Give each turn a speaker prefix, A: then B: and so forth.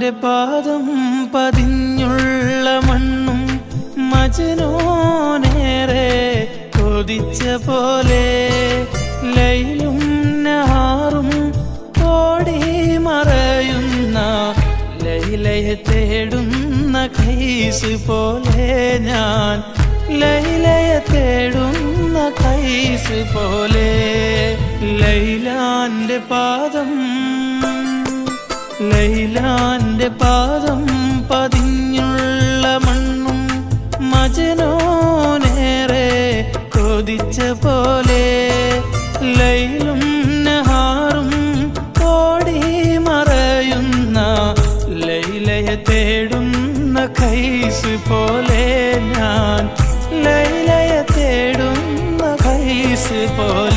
A: ലൈലാന്റെ പാദം പതിഞ്ഞുള്ള മണ്ണും മജ്നൂനേറെ കൊതിച്ച പോലെ ലൈലും നഹാറും ഓടി മറയുന്ന ലൈലയെ തേടുന്ന ഖൈസ് പോലെ ഞാൻ ലൈലയെ തേടുന്ന ഖൈസ് പോലെ ലൈലാന്റെ പാദം പതിഞ്ഞുള്ള മണ്ണും മജ്നൂനേറെ കൊതിച്ച പോലെ ലൈലും നഹാറും ഓടി മറയുന്ന ലൈലയെ തേടുന്ന ഖൈസ് പോലെ ഞാൻ ലൈലയെ തേടുന്ന ഖൈസ് പോലെ